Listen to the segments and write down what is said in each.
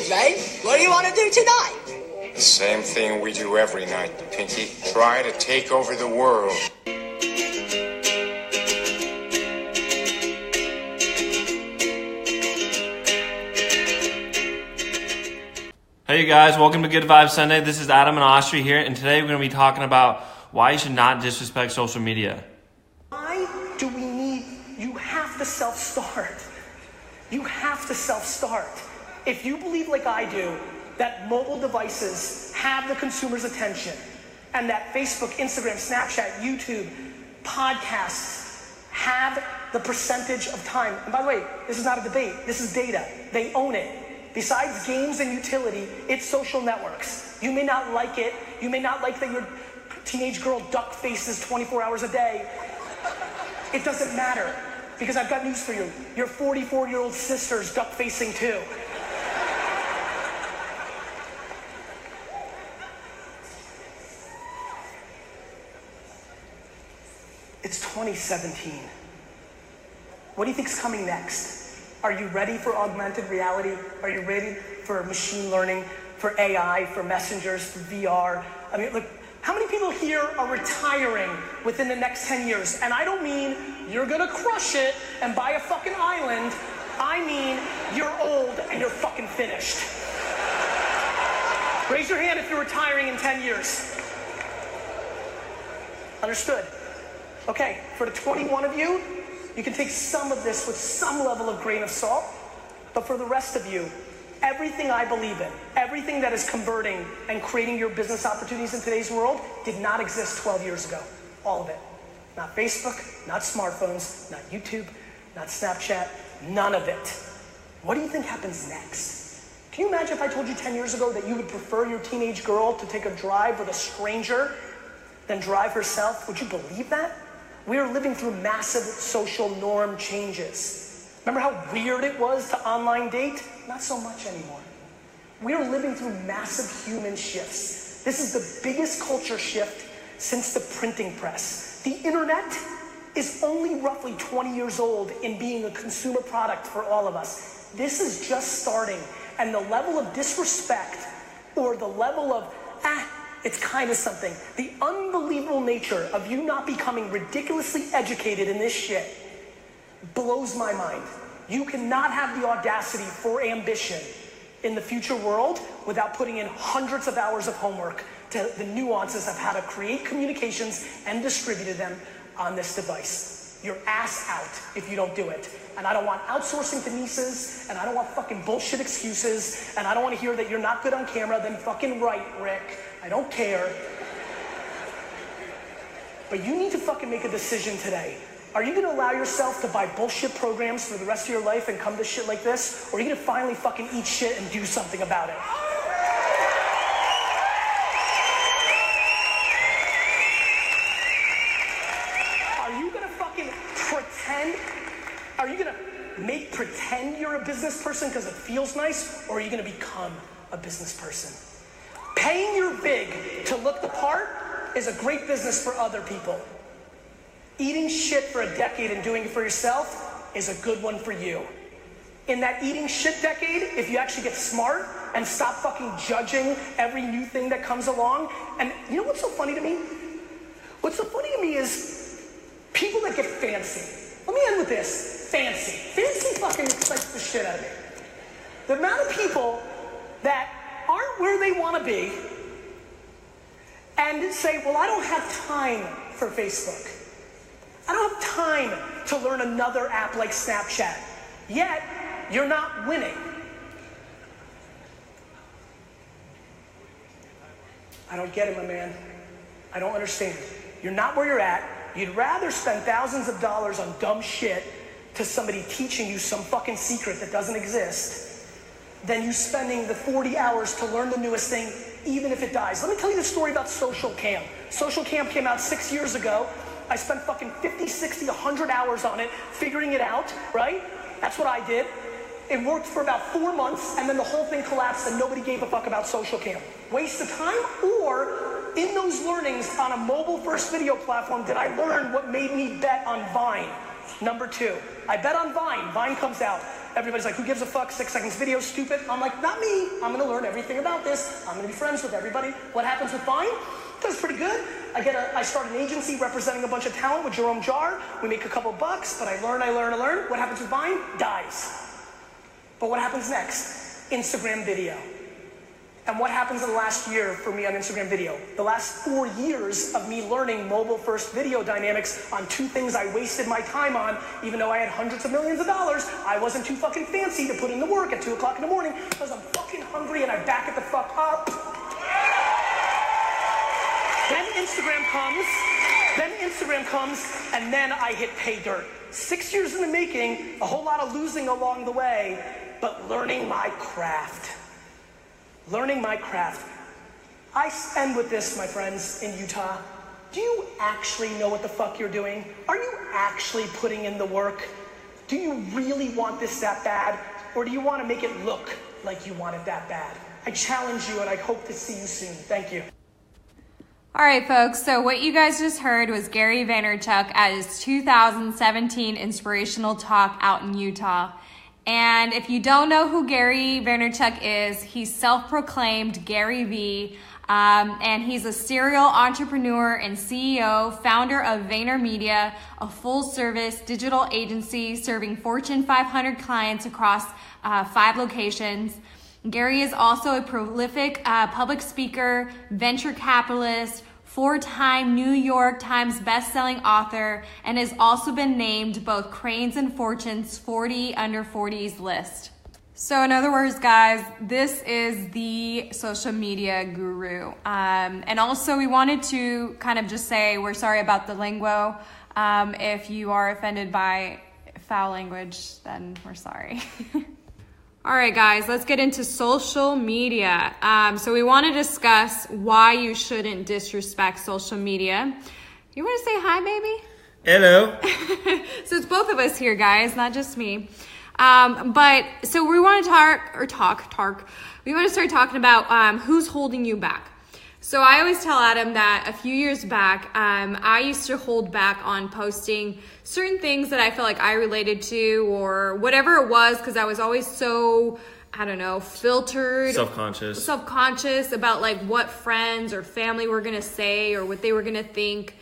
Hey, Jay, what do you want to do tonight? The same thing we do every night, Pinky. Try to take over the world. Hey you guys, welcome to Good Vibes Sunday. This is Adam and Austria here, and today we're going to be talking about why you should not disrespect social media. Why do we need, you have to self-start. You have to self-start. If you believe like I do, that mobile devices have the consumer's attention, and that Facebook, Instagram, Snapchat, YouTube, podcasts have the percentage of time. And by the way, this is not a debate, this is data. They own it. Besides games and utility, it's social networks. You may not like it. You may not like that your teenage girl duck faces 24 hours a day. It doesn't matter, because I've got news for you. Your 44-year-old sister's duck facing too. It's 2017. What do you think's coming next? Are you ready for augmented reality? Are you ready for machine learning, for AI, for messengers, for VR? I mean, look, how many people here are retiring within the next 10 years? And I don't mean you're gonna crush it and buy a fucking island. I mean you're old and you're fucking finished. Raise your hand if you're retiring in 10 years. Understood. Okay, for the 21 of you, you can take some of this with some level of grain of salt, but for the rest of you, everything I believe in, everything that is converting and creating your business opportunities in today's world did not exist 12 years ago. All of it. Not Facebook, not smartphones, not YouTube, not Snapchat, none of it. What do you think happens next? Can you imagine if I told you 10 years ago that you would prefer your teenage girl to take a drive with a stranger than drive herself? Would you believe that? We are living through massive social norm changes. Remember how weird it was to online date? Not so much anymore. We are living through massive human shifts. This is the biggest culture shift since the printing press. The internet is only roughly 20 years old in being a consumer product for all of us. This is just starting, and the level of disrespect or the level of, it's kind of something. The unbelievable nature of you not becoming ridiculously educated in this shit blows my mind. You cannot have the audacity for ambition in the future world without putting in hundreds of hours of homework to the nuances of how to create communications and distribute them on this device. Your ass out if you don't do it. And I don't want outsourcing to nieces, and I don't want fucking bullshit excuses, and I don't want to hear that you're not good on camera. Then fucking right, Rick. I don't care. But you need to fucking make a decision today. Are you gonna allow yourself to buy bullshit programs for the rest of your life and come to shit like this? Or are you gonna finally fucking eat shit and do something about it? Are you gonna fucking pretend? Are you gonna pretend you're a business person because it feels nice? Or are you gonna become a business person? Paying your big to look the part is a great business for other people. Eating shit for a decade and doing it for yourself is a good one for you. In that eating shit decade, if you actually get smart and stop fucking judging every new thing that comes along, and you know what's so funny to me? What's so funny to me is people that get fancy. Let me end with this. Fancy. Fancy fucking excites the shit out of me. The amount of people that aren't where they want to be and say, well, I don't have time for Facebook. I don't have time to learn another app like Snapchat. Yet, you're not winning. I don't get it, my man. I don't understand. You're not where you're at. You'd rather spend thousands of dollars on dumb shit to somebody teaching you some fucking secret that doesn't exist than you spending the 40 hours to learn the newest thing, even if it dies. Let me tell you the story about Social Cam. Social Cam came out 6 years ago. I spent fucking 50, 60, 100 hours on it, figuring it out, right? That's what I did. It worked for about 4 months, and then the whole thing collapsed and nobody gave a fuck about Social Cam. Waste of time? Or in those learnings on a mobile-first video platform, did I learn what made me bet on Vine? Number 2, I bet on Vine. Vine comes out. Everybody's like, who gives a fuck? 6 seconds video, stupid. I'm like, not me. I'm gonna learn everything about this. I'm gonna be friends with everybody. What happens with Vine? Does pretty good. I start an agency representing a bunch of talent with Jerome Jarre. We make a couple bucks, but I learn. What happens with Vine? Dies. But what happens next? Instagram video. And what happens in the last year for me on Instagram video? The last 4 years of me learning mobile first video dynamics on 2 things I wasted my time on, even though I had hundreds of millions of dollars. I wasn't too fucking fancy to put in the work at 2 o'clock in the morning because I'm fucking hungry and I back it the fuck up. Then Instagram comes, and then I hit pay dirt. 6 years in the making, a whole lot of losing along the way, but learning my craft. I end with this, my friends in Utah. Do you actually know what the fuck you're doing? Are you actually putting in the work? Do you really want this that bad? Or do you want to make it look like you want it that bad? I challenge you and I hope to see you soon. Thank you. All right, folks, so what you guys just heard was Gary Vaynerchuk at his 2017 inspirational talk out in Utah. And if you don't know who Gary Vaynerchuk is, he's self-proclaimed Gary V, and he's a serial entrepreneur and CEO, founder of VaynerMedia, a full-service digital agency serving Fortune 500 clients across 5 locations. Gary is also a prolific public speaker, venture capitalist, 4-time New York Times bestselling author, and has also been named both Crain's and Fortune's 40 under 40s list. So in other words, guys, this is the social media guru. And also we wanted to kind of just say we're sorry about the lingo. If you are offended by foul language, then we're sorry. All right, guys, let's get into social media. So we want to discuss why you shouldn't disrespect social media. You want to say hi, baby? Hello. So it's both of us here, guys, not just me. But so we want to we want to start talking about who's holding you back. So I always tell Adam that a few years back, I used to hold back on posting certain things that I felt like I related to or whatever it was because I was always so, I don't know, filtered. Self-conscious about like what friends or family were going to say or what they were going to think.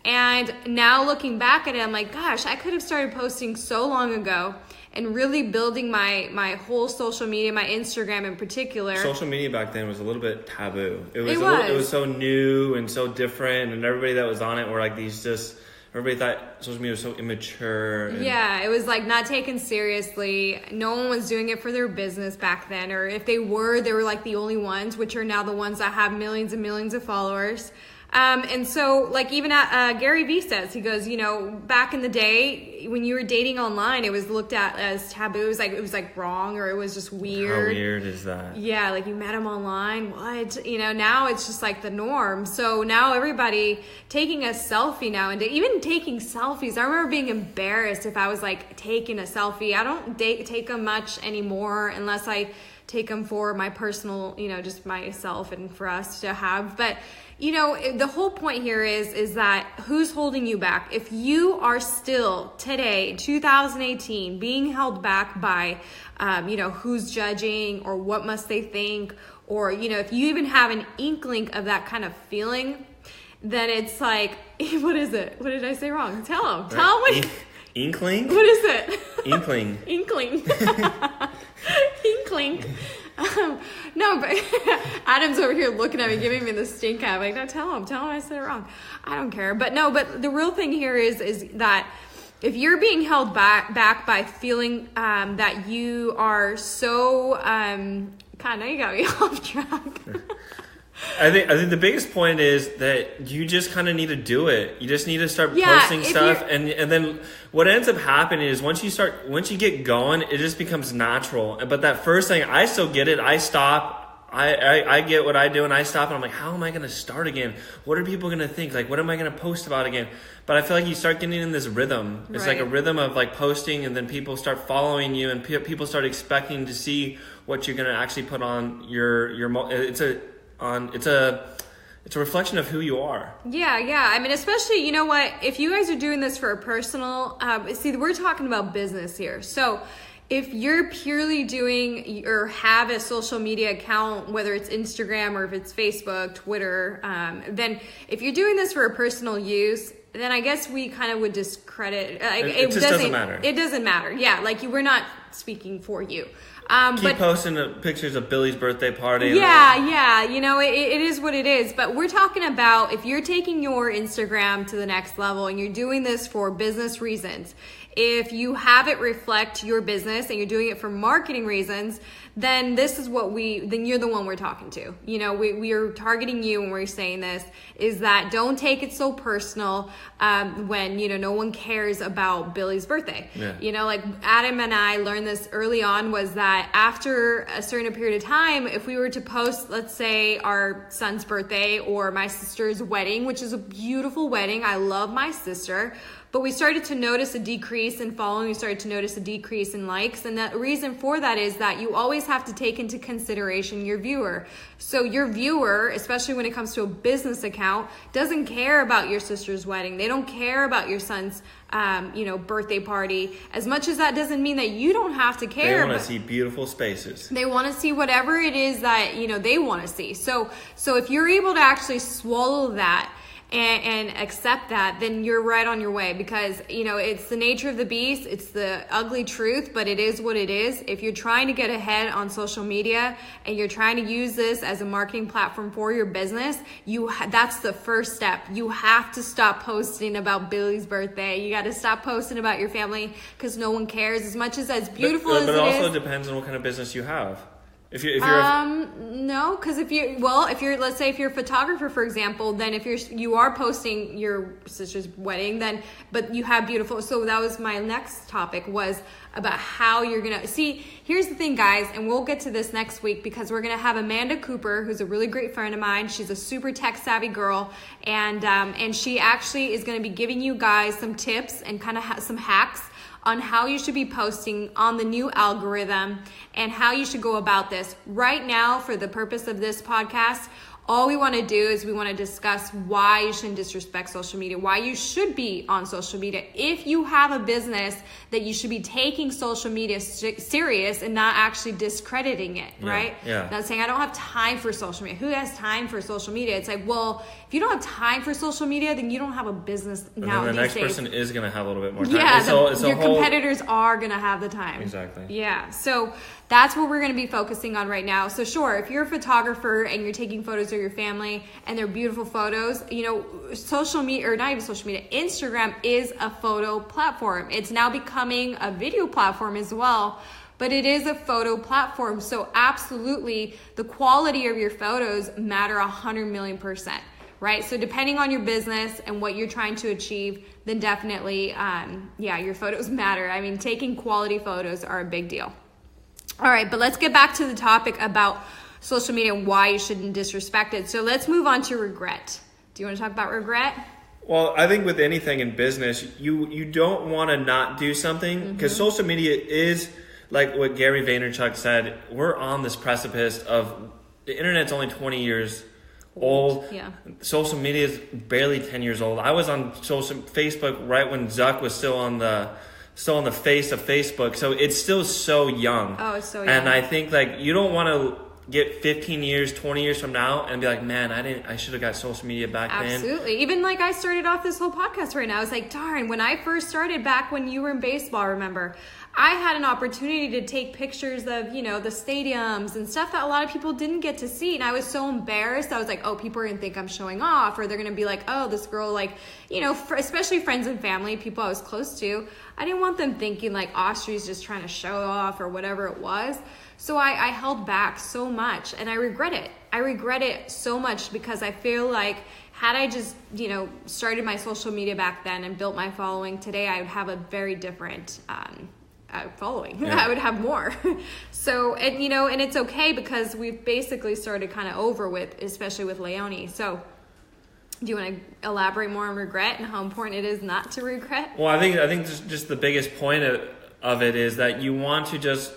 And now looking back at it, I'm like, gosh, I could have started posting so long ago and really building my whole social media, my Instagram in particular. Social media back then was a little bit taboo. It was so new and so different, and everybody that was on it were like everybody thought social media was so immature. Yeah, it was like not taken seriously. No one was doing it for their business back then, or if they were like the only ones, which are now the ones that have millions and millions of followers. And so like even Gary Vee says, he goes, you know, back in the day when you were dating online, it was looked at as taboo. It was like wrong, or it was just weird. How weird is that? Yeah, like you met him online. What? You know, now it's just like the norm. So now everybody taking a selfie now, and even taking selfies. I remember being embarrassed if I was like taking a selfie. I don't take them much anymore unless I take them for my personal, you know, just myself and for us to have. But you know, the whole point here is that who's holding you back? If you are still today, 2018, being held back by, you know, who's judging or what must they think, or, you know, if you even have an inkling of that kind of feeling, then it's like, what is it? What did I say wrong? Tell them. Tell them what. Inkling? What is it? Inkling. Inkling. Inkling. No, but Adam's over here looking at me, giving me the stink eye. I'm like, no, tell him I said it wrong. I don't care. But no, but the real thing here is that if you're being held back by feeling that you are so, God, now you got me off track. I think the biggest point is that you just kind of need to do it. You just need to start posting stuff, and then what ends up happening is once you get going, it just becomes natural. But that first thing, I still get it. I stop. I get what I do, and I stop, and I'm like, how am I going to start again? What are people going to think? Like, what am I going to post about again? But I feel like you start getting in this rhythm. It's like a rhythm of like posting, and then people start following you, and people start expecting to see what you're going to actually put on your. It's a reflection of who you are. Yeah. I mean, especially, you know what, if you guys are doing this for a personal, see, we're talking about business here. So if you're purely doing or have a social media account, whether it's Instagram or if it's Facebook, Twitter, then if you're doing this for a personal use, then I guess we kind of would discredit. It just doesn't matter. It doesn't matter. Yeah, like we're not speaking for you. Keep posting pictures of Billy's birthday party. Yeah, you know, it is what it is. But we're talking about if you're taking your Instagram to the next level and you're doing this for business reasons, if you have it reflect your business and you're doing it for marketing reasons, then this is then you're the one we're talking to. You know, we are targeting you when we're saying this, is that don't take it so personal when, you know, no one cares about Billy's birthday. Yeah. You know, like Adam and I learned this early on, was that after a certain period of time, if we were to post, let's say our son's birthday or my sister's wedding, which is a beautiful wedding. I love my sister. But we started to notice a decrease in following. We started to notice a decrease in likes. And the reason for that is that you always have to take into consideration your viewer. So your viewer, especially when it comes to a business account, doesn't care about your sister's wedding. They don't care about your son's birthday party. As much as that doesn't mean that you don't have to care. They want to see beautiful spaces. They want to see whatever it is that, you know, they want to see. So if you're able to actually swallow that and accept that, then you're right on your way, because, you know, it's the nature of the beast. It's the ugly truth, but it is what it is. If you're trying to get ahead on social media and you're trying to use this as a marketing platform for your business, that's the first step. You have to stop posting about Billy's birthday. You got to stop posting about your family, because no one cares as much as beautiful as it is. But it also depends on what kind of business you have. If you're no, because if you're let's say if you're a photographer, for example, then if you are posting your sister's wedding, but you have beautiful. So that was my next topic, was about how you're gonna see. Here's the thing, guys, and we'll get to this next week, because we're gonna have Amanda Cooper, who's a really great friend of mine. She's a super tech savvy girl, and she actually is gonna be giving you guys some tips and kind of some hacks on how you should be posting on the new algorithm and how you should go about this. Right now, for the purpose of this podcast, all we want to do is we want to discuss why you shouldn't disrespect social media, why you should be on social media. If you have a business, that you should be taking social media serious and not actually discrediting it, right? Yeah. Not saying I don't have time for social media. Who has time for social media? It's like, well, if you don't have time for social media, then you don't have a business now. And then the next person is going to have a little bit more time. Yeah, your competitors are going to have the time. Exactly. Yeah, so that's what we're going to be focusing on right now. So sure, if you're a photographer and you're taking photos of your family and they're beautiful photos, you know, social media, or not even social media, Instagram is a photo platform. It's now becoming a video platform as well, but it is a photo platform. So absolutely, the quality of your photos matter 100 million %. Right? So depending on your business and what you're trying to achieve, then definitely, your photos matter. I mean, taking quality photos are a big deal. All right, but let's get back to the topic about social media and why you shouldn't disrespect it. So let's move on to regret. Do you want to talk about regret? Well, I think with anything in business, you don't want to not do something, because social media is, like what Gary Vaynerchuk said, we're on this precipice of, the internet's only 20 years old. Yeah. Social media is barely 10 years old. I was on Facebook right when Zuck was still on the face of Facebook. So it's still so young. Oh, it's so young. And I think, like, you don't want to get 15 years, 20 years from now and be like, man, I should have got social media back then. Absolutely. Even like I started off this whole podcast right now. I was like, darn, when I first started back when you were in baseball, remember, I had an opportunity to take pictures of, you know, the stadiums and stuff that a lot of people didn't get to see. And I was so embarrassed. I was like, oh, people are going to think I'm showing off, or they're going to be like, oh, this girl, like, you know, especially friends and family, people I was close to. I didn't want them thinking like Austri's just trying to show off or whatever it was. So I held back so much, and I regret it. I regret it so much, because I feel like had I just, you know, started my social media back then and built my following today, I would have a very different following. Yeah. I would have more. So, and you know, and it's okay, because we've basically started kind of over with, especially with Leonie. So do you want to elaborate more on regret and how important it is not to regret? Well, I think just the biggest point of it is that you want to just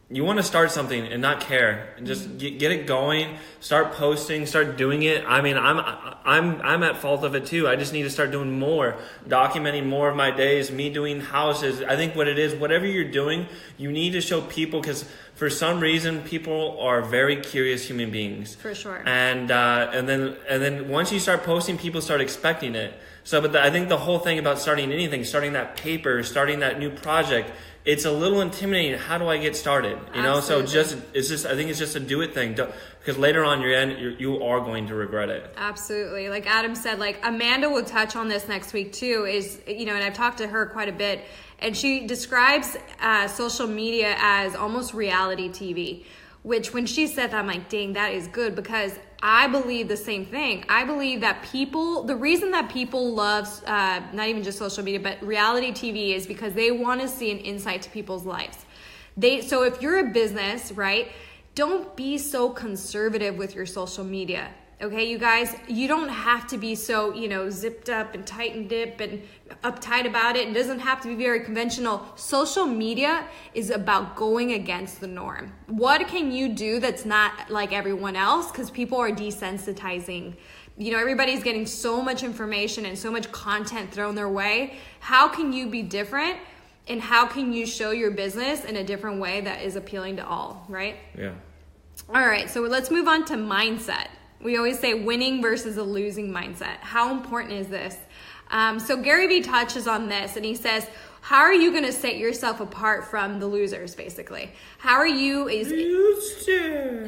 you want to start something and not care, and just get it going, start posting, start doing it. I mean, I'm at fault of it too. I just need to start doing more, documenting more of my days, me doing houses. I think what it is, whatever you're doing, you need to show people, because for some reason people are very curious human beings. For sure. And then once you start posting, people start expecting it. So, but I think the whole thing about starting anything, starting that paper, starting that new project, it's a little intimidating. How do I get started? You know, Absolutely. so I think it's just a do it thing, because later on you are going to regret it. Absolutely. Like Adam said, like Amanda will touch on this next week too, is, you know, and I've talked to her quite a bit, and she describes social media as almost reality TV, which when she said that, I'm like, dang, that is good, because I believe the same thing. I believe that the reason that people love, not even just social media, but reality TV is because they want to see an insight to people's lives. So if you're a business, right, don't be so conservative with your social media. Okay, you guys, you don't have to be so, you know, zipped up and tight and dip and uptight about it. It doesn't have to be very conventional. Social media is about going against the norm. What can you do that's not like everyone else? Because people are desensitizing. You know, everybody's getting so much information and so much content thrown their way. How can you be different? And how can you show your business in a different way that is appealing to all, right? Yeah. All right, so let's move on to mindset. We always say winning versus a losing mindset. How important is this? So Gary Vee touches on this, and he says, how are you going to set yourself apart from the losers, basically? How are you... Loser.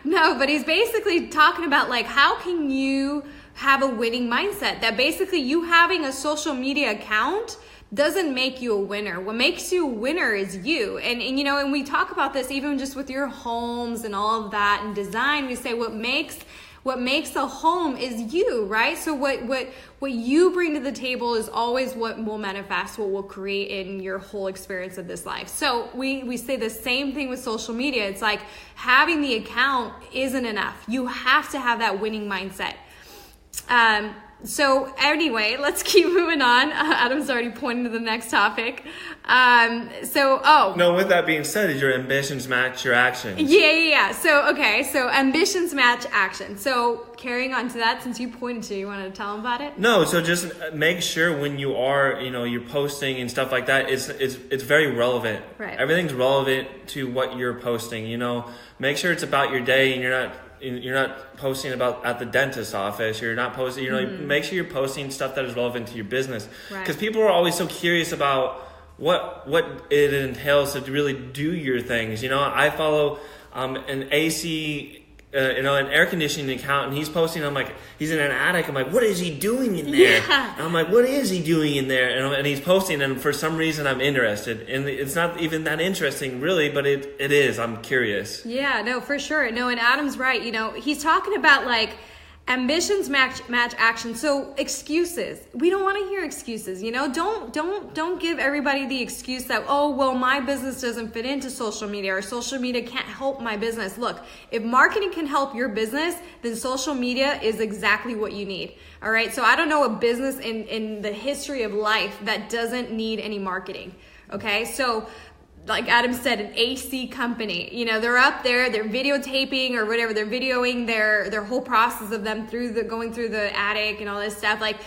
No, but he's basically talking about, like, how can you have a winning mindset? That basically you having a social media account doesn't make you a winner. What makes you a winner is you. And you know, and we talk about this even just with your homes and all of that and design. We say what makes a home is you, right? So what you bring to the table is always what will manifest, what will create in your whole experience of this life. So we say the same thing with social media. It's like having the account isn't enough. You have to have that winning mindset. So anyway, let's keep moving on. Adam's already pointing to the next topic. No, with that being said, is your ambitions match your actions? Yeah. So ambitions match action. So carrying on to that, since you pointed to, you want to tell them about it? No, so just make sure when you are, you know, you're posting and stuff like that, it's very relevant. Right. Everything's relevant to what you're posting. You know, make sure it's about your day, and you're not posting about at the dentist's office. You're not posting, you know, make sure you're posting stuff that is relevant to your business. Because people are always so curious about what it entails to really do your things. You know, I follow an AC, an air conditioning account, and he's posting. I'm like, he's in an attic. I'm like, what is he doing in there? Yeah. And I'm like, what is he doing in there? And he's posting, and for some reason I'm interested. And it's not even that interesting, really, but it is. I'm curious. Yeah, no, for sure. No, and Adam's right. You know, he's talking about like ambitions match action. So excuses. We don't want to hear excuses. You know, don't give everybody the excuse that, oh, well, my business doesn't fit into social media, or social media can't help my business. Look, if marketing can help your business, then social media is exactly what you need. All right. So I don't know a business in the history of life that doesn't need any marketing. Okay. So like Adam said, an AC company, you know, they're up there, they're videotaping or whatever, they're videoing their whole process of them going through the attic and all this stuff. Like,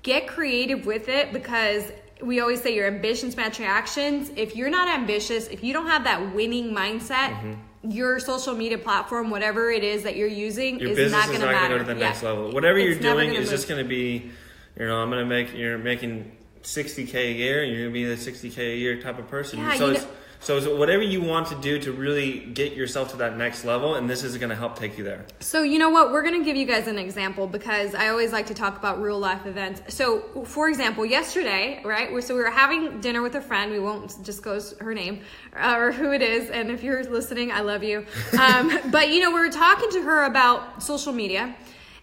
get creative with it, because we always say your ambitions match your actions. If you're not ambitious, if you don't have that winning mindset, your social media platform, whatever it is that you're using, is not going to matter. Your business is not going to go to the next level. Whatever you're doing is just going to be, you know, you're making $60K a year, and you're going to be the $60K a year type of person. Yeah, So whatever you want to do to really get yourself to that next level, and this is going to help take you there. So you know what? We're going to give you guys an example, because I always like to talk about real life events. So for example, yesterday, right? We were having dinner with a friend. We won't disclose her name or who it is. And if you're listening, I love you. But you know, we were talking to her about social media.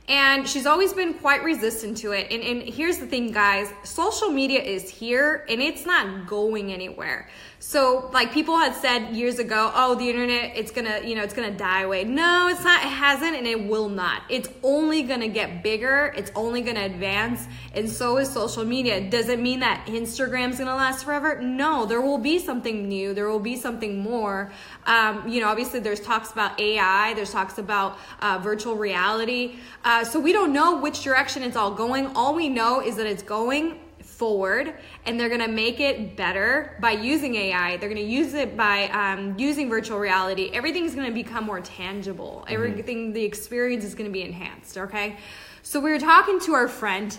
And she's always been quite resistant to it. And here's the thing, guys. Social media is here, and it's not going anywhere. So like people had said years ago, oh, the internet, it's gonna die away. No, it's not. It hasn't, and it will not. It's only gonna get bigger. It's only gonna advance, and so is social media. Does it mean that Instagram's gonna last forever? No, there will be something new. There will be something more. Obviously there's talks about AI. There's talks about virtual reality. So we don't know which direction it's all going. All we know is that it's going forward, and they're gonna make it better by using AI. They're gonna use it by using virtual reality. Everything's gonna become more tangible. Everything, the experience is gonna be enhanced, okay? So we were talking to our friend,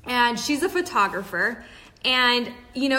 and she's a photographer, and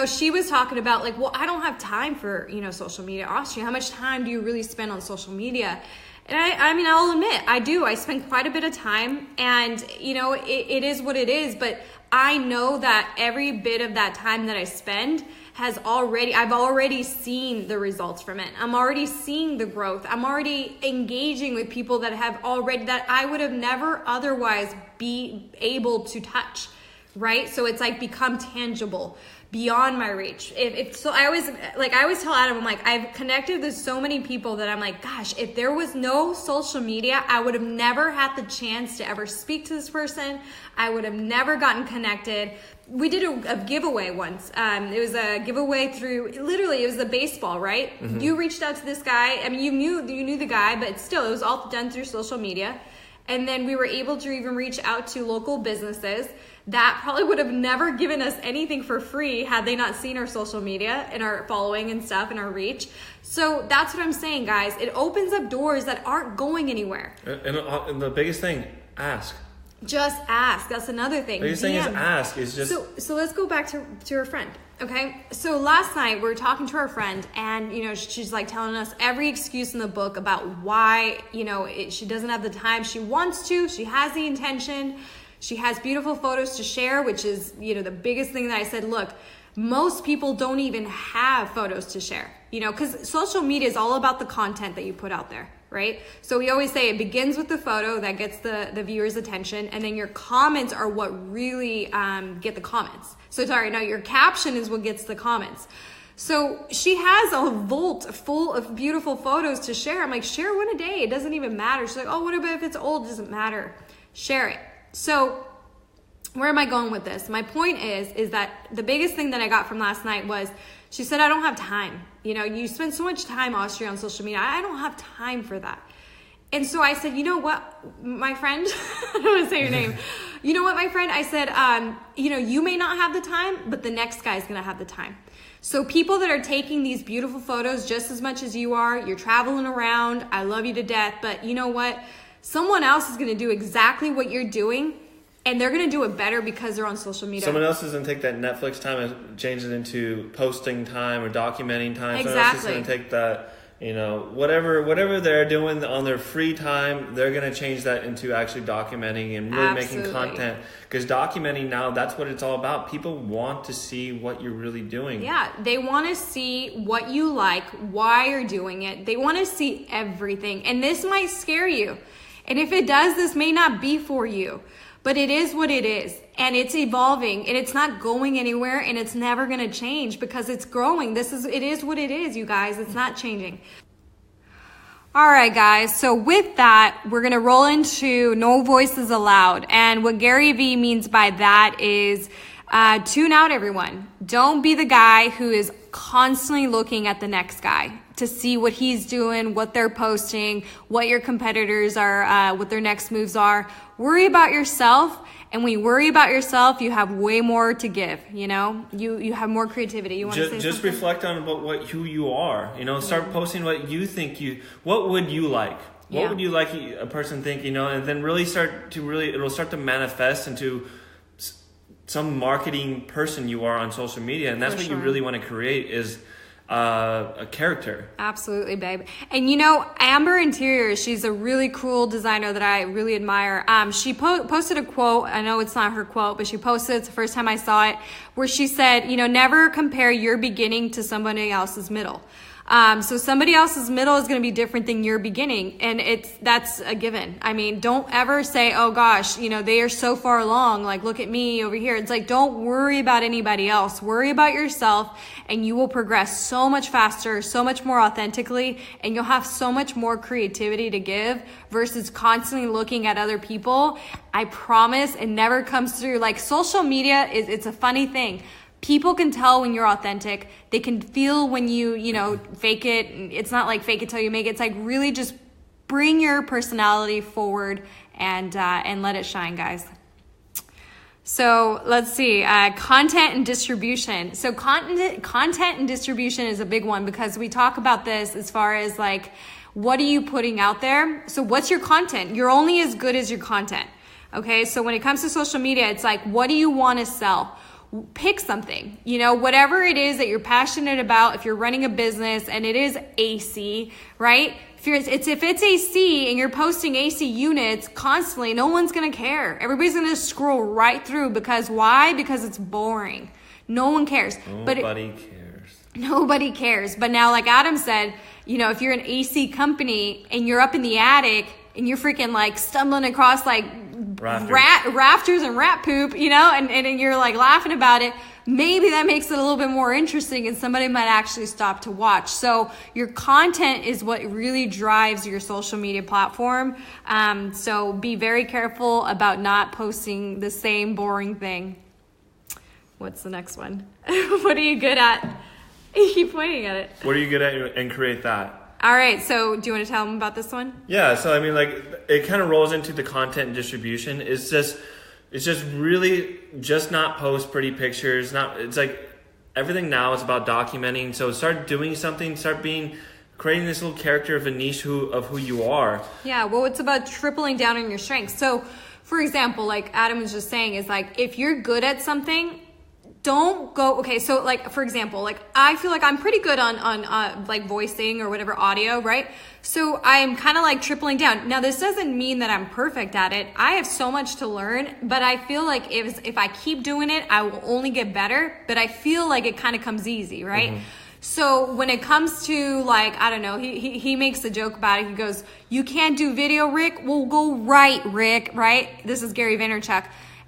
she was talking about like, well, I don't have time for social media. Austria, how much time do you really spend on social media? And I'll admit, I do. I spend quite a bit of time, and it is what it is, but I know that every bit of that time that I spend I've already seen the results from it. I'm already seeing the growth. I'm already engaging with people that I would have never otherwise be able to touch, right? So it's like become tangible, beyond my reach. I always tell Adam, I'm like, I've connected with so many people that I'm like, gosh, if there was no social media, I would have never had the chance to ever speak to this person. I would have never gotten connected. We did a giveaway once. It was a giveaway through, literally, it was the baseball, right? Mm-hmm. You reached out to this guy. I mean, you knew the guy, but still, it was all done through social media. And then we were able to even reach out to local businesses that probably would have never given us anything for free had they not seen our social media and our following and stuff and our reach. So that's what I'm saying, guys. It opens up doors that aren't going anywhere. And the biggest thing, ask. Just ask. That's another thing. The biggest thing is ask. Is just so let's go back to her friend. Okay, so last night we were talking to our friend, and she's like telling us every excuse in the book about why she doesn't have the time. She wants to. She has the intention. She has beautiful photos to share, which is the biggest thing that I said. Look, most people don't even have photos to share. Because social media is all about the content that you put out there, right? So we always say it begins with the photo that gets the viewer's attention, and then your comments are what really get the comments. So your caption is what gets the comments. So she has a vault full of beautiful photos to share. I'm like, share one a day. It doesn't even matter. She's like, oh, what about if it's old? It doesn't matter. Share it. So where am I going with this? My point is that the biggest thing that I got from last night was she said, I don't have time. You spend so much time, Austria, on social media. I don't have time for that. And so I said, you know what, my friend, I don't want to say your name. You know what, my friend? I said, you may not have the time, but the next guy's going to have the time. So people that are taking these beautiful photos just as much as you are, you're traveling around, I love you to death, but you know what? Someone else is going to do exactly what you're doing, and they're going to do it better because they're on social media. Someone else is going to take that Netflix time and change it into posting time or documenting time. Exactly. Someone else is going to take that, whatever they're doing on their free time, they're going to change that into actually documenting and really making content. Because documenting now, that's what it's all about. People want to see what you're really doing. Yeah, they want to see what you like, why you're doing it. They want to see everything. And this might scare you. And if it does, this may not be for you. But it is what it is, and it's evolving, and it's not going anywhere, and it's never going to change because it's growing. It is what it is, you guys. It's not changing. All right, guys. So with that, we're going to roll into no voices allowed. And what Gary Vee means by that is tune out, everyone. Don't be the guy who is constantly looking at the next guy to see what he's doing, what they're posting, what your competitors are, what their next moves are. Worry about yourself. And when you worry about yourself, you have way more to give, you have more creativity. You want to say just something? reflect on who you are, start posting what you think what would you like? What would you like a person think, and then really it'll start to manifest into some marketing person you are on social media. And that's what you really want to create is a character. Absolutely, babe. And Amber Interiors, she's a really cool designer that I really admire. She posted a quote. I know it's not her quote, but she posted, it's the first time I saw it, where she said, never compare your beginning to somebody else's middle. So somebody else's middle is going to be different than your beginning. And that's a given. I mean, don't ever say, oh gosh, they are so far along. Like, look at me over here. It's like, don't worry about anybody else. Worry about yourself, and you will progress so much faster, so much more authentically, and you'll have so much more creativity to give versus constantly looking at other people. I promise it never comes through. Like, social media it's a funny thing. People can tell when you're authentic. They can feel when you fake it. It's not like fake it till you make it. It's like really just bring your personality forward and let it shine, guys. So let's see, content and distribution. So content and distribution is a big one because we talk about this as far as like, what are you putting out there? So what's your content? You're only as good as your content. Okay, so when it comes to social media, it's like, what do you want to sell? Pick something, whatever it is that you're passionate about. If you're running a business and it is AC, right? If it's AC and you're posting AC units constantly, no one's going to care. Everybody's going to scroll right through because why? Because it's boring. No one cares. Nobody cares. But now, like Adam said, if you're an AC company and you're up in the attic and you're freaking like stumbling across like rafters and rat poop, and you're like laughing about it, maybe that makes it a little bit more interesting and somebody might actually stop to watch. So your content is what really drives your social media platform. So be very careful about not posting the same boring thing. What's the next one? What are you good at? You keep pointing at it. What are you good at and create that? All right, so do you want to tell them about this one? Yeah, so I mean, like, it kind of rolls into the content and distribution. It's just really just not post pretty pictures. It's like everything now is about documenting. So start doing something. Creating this little character of a niche of who you are. Yeah, well, it's about tripling down on your strengths. So, for example, like Adam was just saying, is like if you're good at something. Don't go, okay, so like, for example, like I feel like I'm pretty good on like voicing or whatever audio, right? So I'm kind of like tripling down. Now this doesn't mean that I'm perfect at it. I have so much to learn, but I feel like if I keep doing it, I will only get better, but I feel like it kind of comes easy, right? Mm-hmm. So when it comes to like, I don't know, he makes a joke about it. He goes, you can't do video, Rick? Well, go right, Rick, right? This is Gary Vaynerchuk.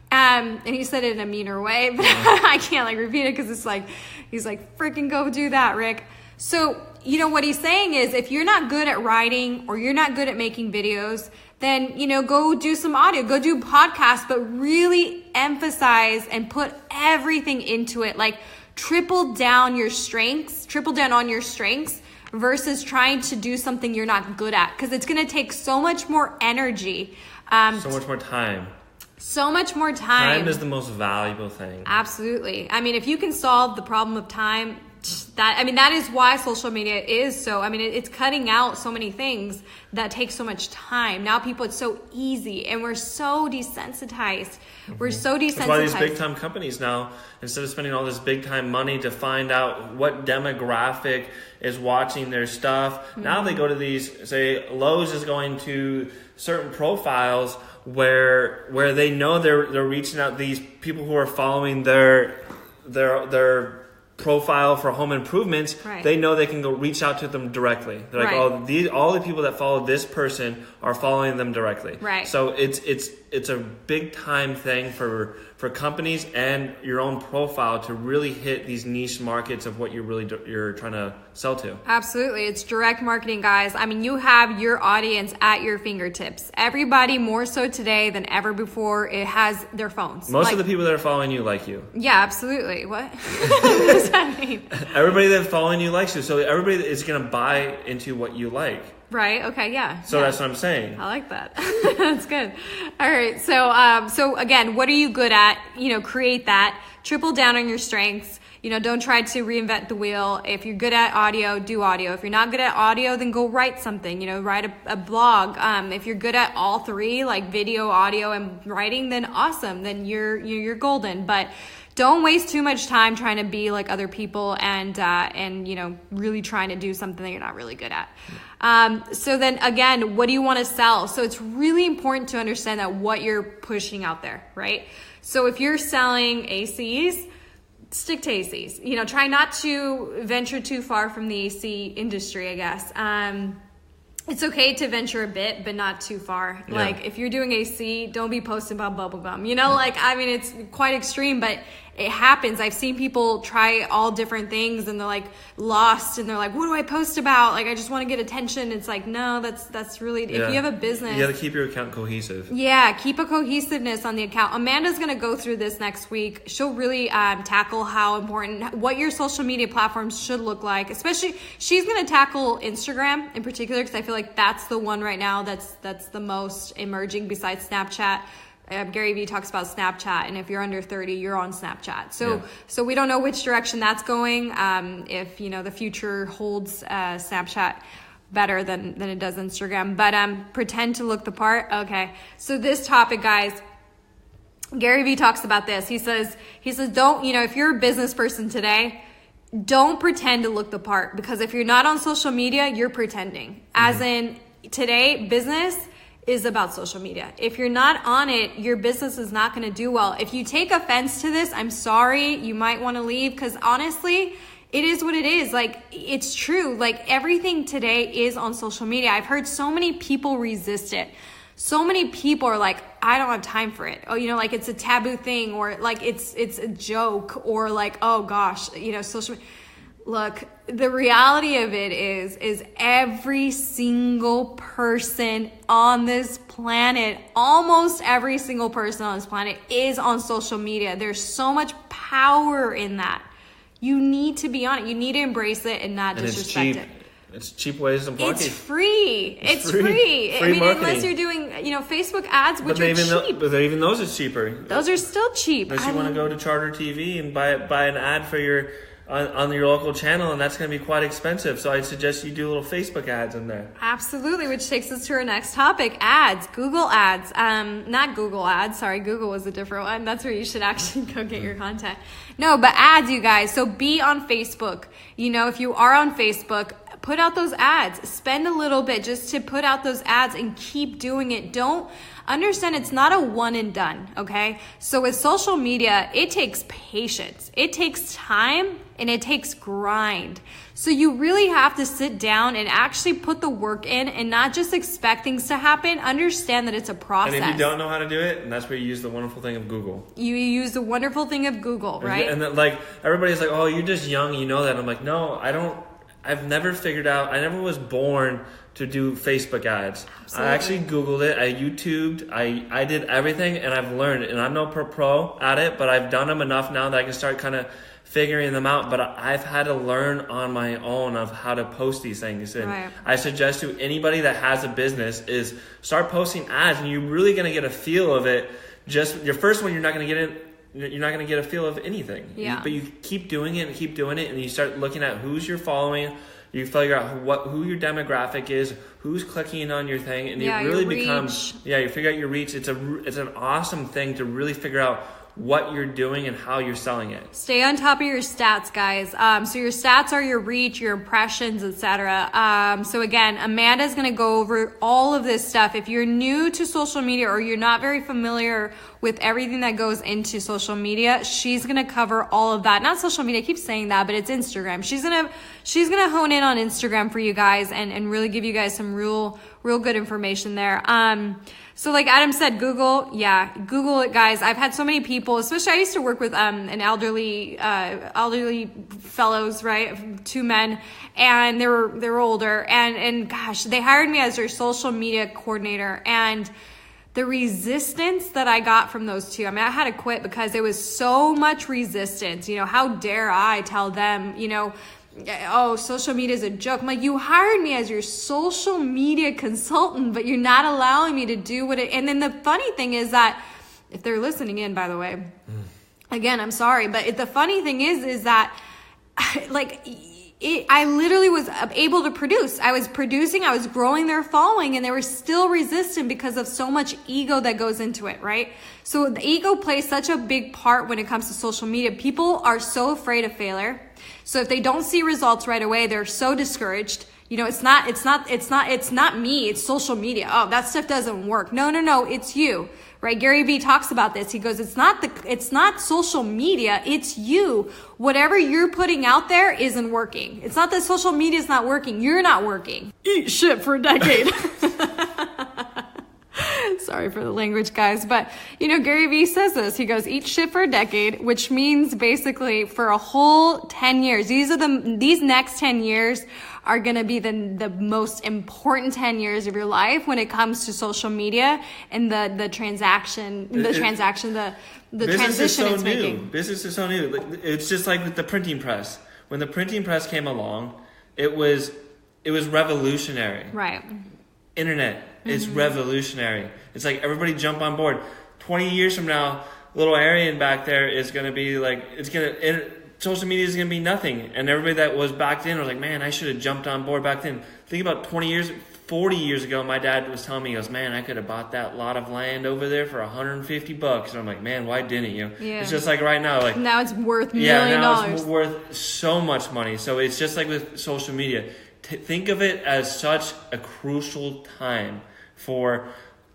And he said it in a meaner way, but I can't like repeat it because it's like, he's like, freaking go do that, Rick. So, what he's saying is if you're not good at writing or you're not good at making videos, then, go do some audio, go do podcasts, but really emphasize and put everything into it. Like triple down on your strengths versus trying to do something you're not good at. Because it's going to take so much more energy. So much more time. So much more time. Time is the most valuable thing. Absolutely. I mean, if you can solve the problem of time, that is why social media is so, it's cutting out so many things that take so much time. Now it's so easy and we're so desensitized. Mm-hmm. We're so desensitized. That's why these big time companies now, instead of spending all this big time money to find out what demographic is watching their stuff, mm-hmm. Now they go to these, say Lowe's is going to certain profiles where they know they're reaching out these people who are following their profile for home improvements. Right. They know they can go reach out to them directly. They're like, right. All the people that follow this person are following them directly. Right. So it's a big time thing for companies and your own profile to really hit these niche markets of what you're trying to sell to. Absolutely. It's direct marketing, guys. You have your audience at your fingertips. Everybody more so today than ever before, it has their phones. Most of the people that are following you like you. Yeah, absolutely. What? What does that mean? Everybody that's following you likes you. So everybody is going to buy into what you like. Right. Okay. Yeah. So that's what I'm saying. I like that. That's good. All right. So again, what are you good at? Create that. Triple down on your strengths. Don't try to reinvent the wheel. If you're good at audio, do audio. If you're not good at audio, then go write something. Write a blog. If you're good at all three, like video, audio, and writing, then awesome. Then you're golden. But don't waste too much time trying to be like other people and really trying to do something that you're not really good at. So then again, what do you want to sell? So it's really important to understand that what you're pushing out there, right? So if you're selling ACs, stick to ACs. You know, try not to venture too far from the AC industry, I guess. It's okay to venture a bit, but not too far. Yeah. Like, if you're doing AC, don't be posting about bubblegum. You know, like, I mean, it's quite extreme, but it happens. I've seen people try all different things and they're like lost and they're like, what do I post about? Like, I just want to get attention. It's like, no, that's really, if you have a business. You got to keep your account cohesive. Yeah, keep a cohesiveness on the account. Amanda's going to go through this next week. She'll really tackle how important, what your social media platforms should look like. Especially, she's going to tackle Instagram in particular, because I feel like that's the one right now that's the most emerging besides Snapchat. Gary Vee talks about Snapchat, and if you're under 30, you're on Snapchat. So we don't know which direction that's going. If you know the future holds Snapchat better than it does Instagram, but pretend to look the part. Okay, so this topic, guys, Gary Vee talks about this. He says don't, you know, if you're a business person today, don't pretend to look the part, because if you're not on social media, you're pretending. As in today, business is about social media. If you're not on it, your business is not going to do well. If you take offense to this, I'm sorry, you might want to leave, because honestly, it is what it is. Like, it's true. Like, everything today is on social media. I've heard so many people resist it. So many people are like, I don't have time for it. Oh, you know, like it's a taboo thing, or like it's a joke, or like, oh gosh, you know, social media. Look, the reality of it is every single person on this planet, almost every single person on this planet is on social media. There's so much power in that. You need to be on it. You need to embrace it and not disrespect it. It's cheap ways to market. It's free. It's free. I mean, marketing. Unless you're doing, you know, Facebook ads, which are cheap. But even those are cheaper. Those are still cheap. Unless you want to go to Charter TV and buy an ad for your on your local channel, and that's going to be quite expensive. So I suggest you do little Facebook ads in there. Absolutely, which takes us to our next topic: ads, Google ads. Not Google ads. Sorry, Google was a different one. That's where you should actually go get your content. No, but ads, you guys. So be on Facebook. You know, if you are on Facebook, put out those ads. Spend a little bit just to put out those ads and keep doing it. Don't understand, it's not a one and done, okay? So with social media, it takes patience. It takes time and it takes grind. So you really have to sit down and actually put the work in and not just expect things to happen. Understand that it's a process. And if you don't know how to do it, and that's where you use the wonderful thing of Google. You use the wonderful thing of Google, right? And then, like, everybody's like, oh, you're just young, you know that. I'm like, no, I've never figured out, I never was born to do Facebook ads. Absolutely. I actually Googled it, I YouTubed, I did everything, and I've learned it. And I'm no pro at it, but I've done them enough now that I can start kind of figuring them out. But I've had to learn on my own of how to post these things. And right. I suggest to anybody that has a business is start posting ads, and you're really going to get a feel of it. Just your first one, you're not going to get it. You're not going to get a feel of anything. Yeah. But you keep doing it and keep doing it, and you start looking at who's you're following. You figure out who your demographic is, who's clicking on your thing, and it really becomes you figure out your reach. It's an awesome thing to really figure out what you're doing and how you're selling it. Stay on top of your stats, guys. So your stats are your reach, your impressions, etc. So again, Amanda's going to go over all of this stuff. If you're new to social media or you're not very familiar with everything that goes into social media, she's going to cover all of that. Not social media, I keep saying that, but it's Instagram. She's going to hone in on Instagram for you guys and really give you guys some real good information there. So like Adam said, Google it, guys. I've had so many people, especially I used to work with an elderly fellows, right? 2 men, and they were older, and gosh, they hired me as their social media coordinator, and the resistance that I got from those two, I mean, I had to quit because there was so much resistance. You know, how dare I tell them, you know, oh, social media is a joke. I'm like, you hired me as your social media consultant, but you're not allowing me to do what it. And then the funny thing is that, if they're listening in, by the way, again, I'm sorry, but the funny thing is that, like, I literally was able to produce. I was producing, I was growing their following, and they were still resistant because of so much ego that goes into it, right? So the ego plays such a big part when it comes to social media. People are so afraid of failure. So if they don't see results right away, they're so discouraged. You know, it's not me, it's social media. Oh, that stuff doesn't work. No, it's you. Right? Gary Vee talks about this. He goes, it's not social media, it's you. Whatever you're putting out there isn't working. It's not that social media is not working. You're not working. Eat shit for a decade. Sorry for the language, guys. But, you know, Gary Vee says this. He goes, eat shit for a decade, which means basically for a whole 10 years. These next 10 years are going to be the most important 10 years of your life when it comes to social media and the transition it's making. Business is so new. It's just like with the printing press. When the printing press came along, it was revolutionary. Right. Internet is revolutionary. It's like everybody jump on board. 20 years from now, little Aryan back there is going to be like, social media is going to be nothing. And everybody that was back then was like, man, I should have jumped on board back then. Think about 40 years ago, my dad was telling me, he goes, man, I could have bought that lot of land over there for $150. And I'm like, man, why didn't you? Yeah. It's just like right now. Like now it's worth $1 million. Yeah, now it's worth so much money. So it's just like with social media. Think of it as such a crucial time for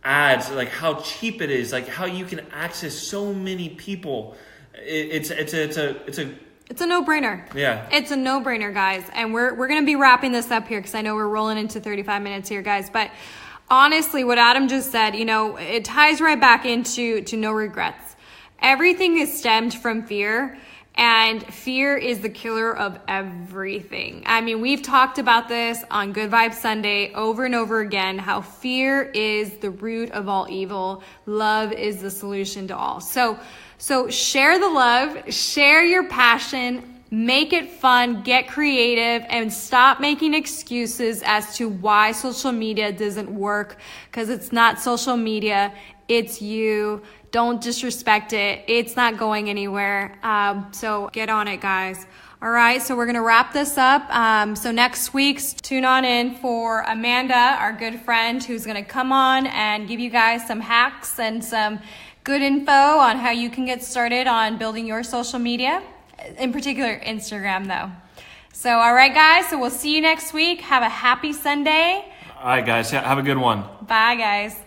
ads, like how cheap it is, like how you can access so many people. It's a no-brainer. Yeah. It's a no-brainer, guys. And we're going to be wrapping this up here because I know we're rolling into 35 minutes here, guys. But honestly, what Adam just said, you know, it ties right back into no regrets. Everything is stemmed from fear. And fear is the killer of everything. I mean, we've talked about this on Good Vibes Sunday over and over again, how fear is the root of all evil. Love is the solution to all. So share the love, share your passion, make it fun, get creative, and stop making excuses as to why social media doesn't work, because it's not social media, it's you. Don't disrespect it. It's not going anywhere. So get on it, guys. All right, so we're going to wrap this up. So next week, tune on in for Amanda, our good friend, who's going to come on and give you guys some hacks and some good info on how you can get started on building your social media, in particular Instagram, though. So, all right, guys, so we'll see you next week. Have a happy Sunday. All right, guys, have a good one. Bye, guys.